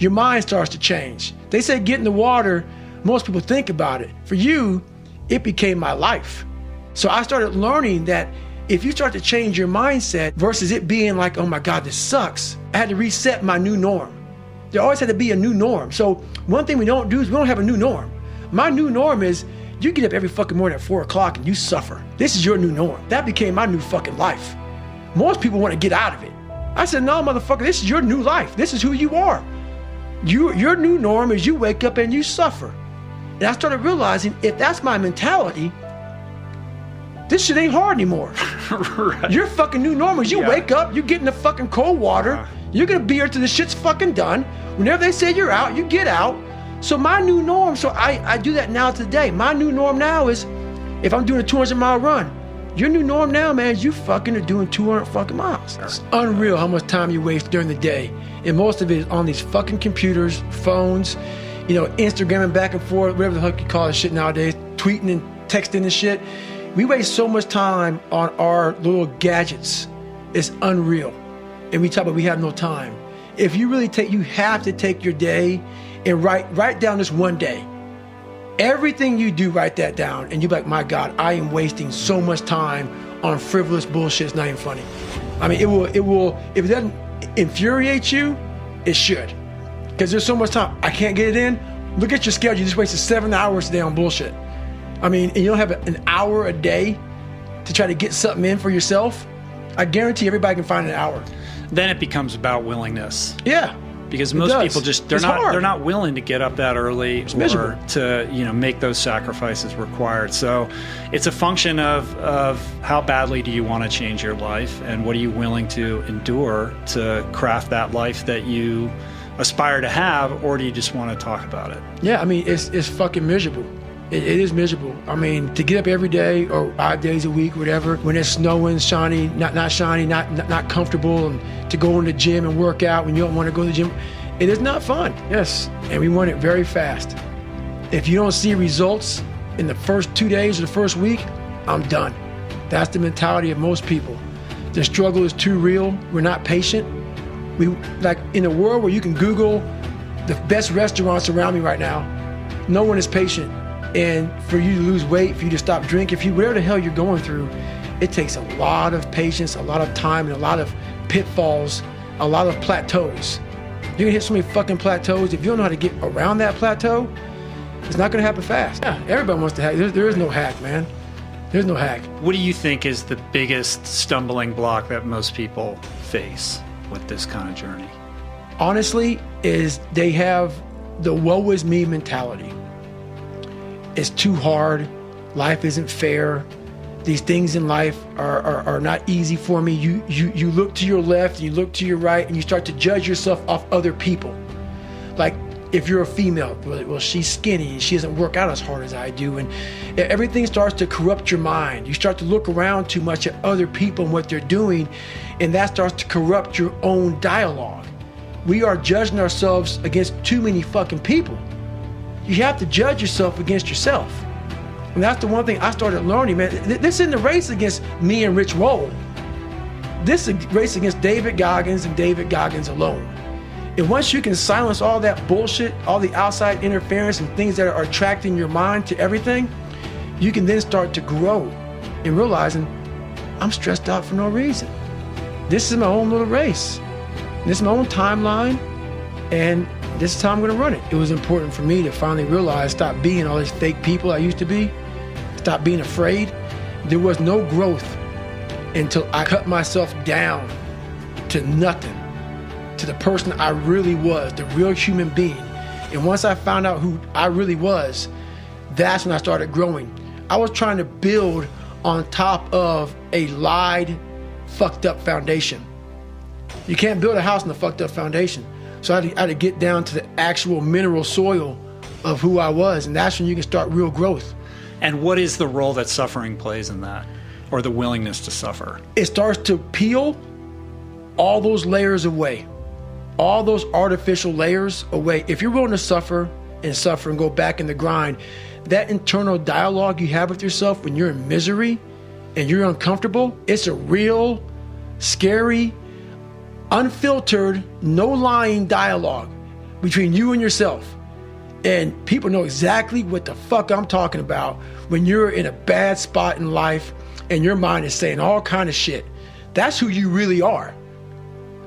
your mind starts to change. They say get in the water, most people think about it. For you, it became my life. So I started learning that if you start to change your mindset versus it being like, oh my God, this sucks, I had to reset my new norm. There always had to be a new norm. So one thing we don't do is we don't have a new norm. My new norm is you get up every fucking morning at 4 o'clock and you suffer. This is your new norm. That became my new fucking life. Most people want to get out of it. I said, no, motherfucker, this is your new life. This is who you are. Your new norm is you wake up and you suffer. And I started realizing if that's my mentality, this shit ain't hard anymore. Right. Your fucking new norm is you wake up, you get in the fucking cold water, you're gonna be here till the shit's fucking done. Whenever they say you're out, you get out. So my new norm, so I do that now today. My new norm now is if I'm doing a 200-mile run, your new norm now, man, is you fucking are doing 200 fucking miles. It's unreal how much time you waste during the day. And most of it is on these fucking computers, phones, you know, Instagramming back and forth, whatever the fuck you call this shit nowadays, tweeting and texting and shit. We waste so much time on our little gadgets. It's unreal. And we talk about we have no time. If you really you have to take your day and write down this one day. Everything you do, write that down, and you're like, my God, I am wasting so much time on frivolous bullshit. It's not even funny. I mean, it will, if it doesn't infuriate you, it should. Because there's so much time. I can't get it in. Look at your schedule. You just wasted 7 hours today on bullshit. I mean, and you don't have an hour a day to try to get something in for yourself. I guarantee everybody can find an hour. Then it becomes about willingness. Yeah. Because most people just they're not willing to get up that early or to make those sacrifices required. So it's a function of how badly do you want to change your life and what are you willing to endure to craft that life that you aspire to have, or do you just want to talk about it? Yeah, I mean it's fucking miserable. It is miserable. I mean, to get up every day or 5 days a week, whatever, when it's snowing, shiny, not shiny, not comfortable, and to go in the gym and work out when you don't want to go to the gym, it is not fun. Yes, and we want it very fast. If you don't see results in the first 2 days or the first week, I'm done. That's the mentality of most people. The struggle is too real. We're not patient. We like in a world where you can Google the best restaurants around me right now, no one is patient. And for you to lose weight, for you to stop drinking, whatever the hell you're going through, it takes a lot of patience, a lot of time, and a lot of pitfalls, a lot of plateaus. You're gonna hit so many fucking plateaus. If you don't know how to get around that plateau, it's not gonna happen fast. Yeah, everybody wants to hack. There is no hack, man. There's no hack. What do you think is the biggest stumbling block that most people face with this kind of journey? Honestly, is they have the woe is me mentality. It's too hard. Life isn't fair. These things in life are not easy for me. You look to your left, and you look to your right, and you start to judge yourself off other people. Like if you're a female, well, she's skinny and she doesn't work out as hard as I do, and everything starts to corrupt your mind. You start to look around too much at other people and what they're doing, and that starts to corrupt your own dialogue. We are judging ourselves against too many fucking people. You have to judge yourself against yourself. And that's the one thing I started learning, man. This isn't a race against me and Rich Roll. This is a race against David Goggins and David Goggins alone. And once you can silence all that bullshit, all the outside interference and things that are attracting your mind to everything, you can then start to grow in realizing I'm stressed out for no reason. This is my own little race. This is my own timeline, and this is how I'm gonna run it. It was important for me to finally realize, stop being all these fake people I used to be, stop being afraid. There was no growth until I cut myself down to nothing, to the person I really was, the real human being. And once I found out who I really was, that's when I started growing. I was trying to build on top of a lied, fucked up foundation. You can't build a house on a fucked up foundation. So I had to get down to the actual mineral soil of who I was, and that's when you can start real growth. And what is the role that suffering plays in that, or the willingness to suffer? It starts to peel all those layers away, all those artificial layers away. If you're willing to suffer and go back in the grind, that internal dialogue you have with yourself when you're in misery and you're uncomfortable, it's a real, scary, unfiltered, no lying dialogue. between you and yourself. And people know exactly what the fuck I'm talking about when you're in a bad spot in life and your mind is saying all kind of shit. That's who you really are.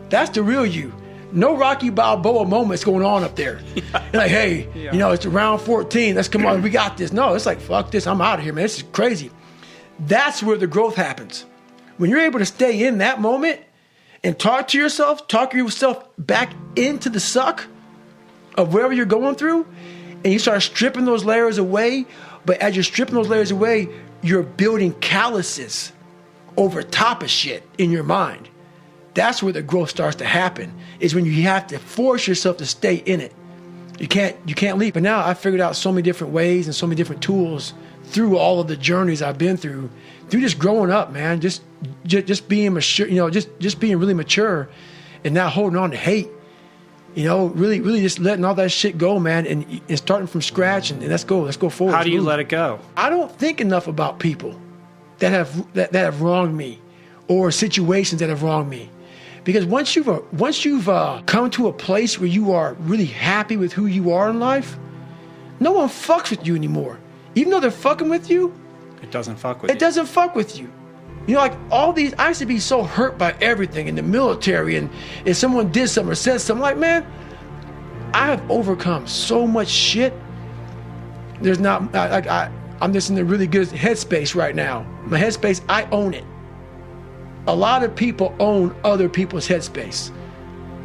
That's the real you. No Rocky Balboa moments going on up there. Yeah. Like, hey, you know, it's round 14. Let's come on. We got this. No, it's like, fuck this. I'm out of here, man. This is crazy. That's where the growth happens. When you're able to stay in that moment and talk yourself back into the suck of wherever you're going through, and you start stripping those layers away. But as you're stripping those layers away, you're building calluses over top of shit in your mind. That's where the growth starts to happen, is when you have to force yourself to stay in it. You can't leave. But now I figured out so many different ways and so many different tools through all of the journeys I've been through just growing up, man, just being mature, you know, just being really mature and not holding on to hate, you know, really just letting all that shit go, man, and starting from scratch and let's go forward. How do you let it go? I don't think enough about people that have wronged me or situations that have wronged me. Because once you've come to a place where you are really happy with who you are in life, no one fucks with you anymore. Even though they're fucking with you, it doesn't fuck with you. It doesn't fuck with you. You know, like all these, I used to be so hurt by everything in the military, and if someone did something or said something, like, man, I have overcome so much shit. There's not, I'm just in a really good headspace right now. My headspace, I own it. A lot of people own other people's headspace.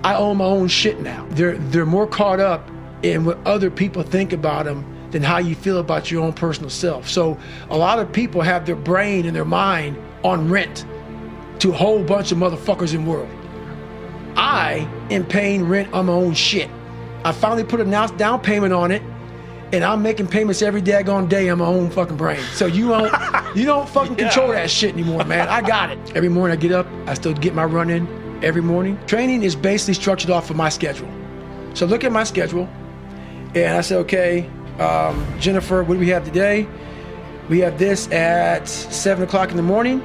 I own my own shit now. They're more caught up in what other people think about them than how you feel about your own personal self. So a lot of people have their brain and their mind on rent to a whole bunch of motherfuckers in the world. I am paying rent on my own shit. I finally put a down payment on it, and I'm making payments every daggone day on my own fucking brain. So you don't fucking control that shit anymore, man. I got it. Every morning I get up, I still get my run in every morning. Training is basically structured off of my schedule. So look at my schedule, and I say, okay, Jennifer, what do we have today? We have this at 7 o'clock in the morning.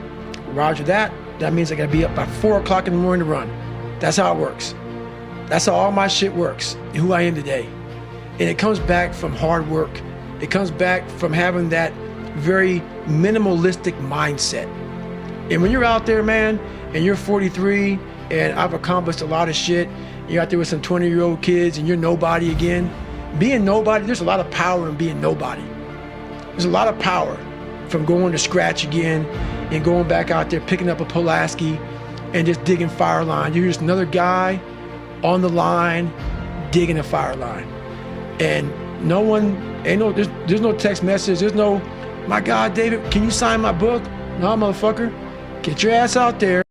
Roger that. That means I gotta be up by 4 o'clock in the morning to run. That's how it works. That's how all my shit works, and who I am today. And it comes back from hard work. It comes back from having that very minimalistic mindset. And when you're out there, man, and you're 43, and I've accomplished a lot of shit, you're out there with some 20-year-old kids, and you're nobody again. Being nobody, there's a lot of power in being nobody. There's a lot of power from going to scratch again and going back out there, picking up a Pulaski and just digging fire line. You're just another guy on the line, digging a fire line. And there's no text message. There's no, my God, David, can you sign my book? No, motherfucker. Get your ass out there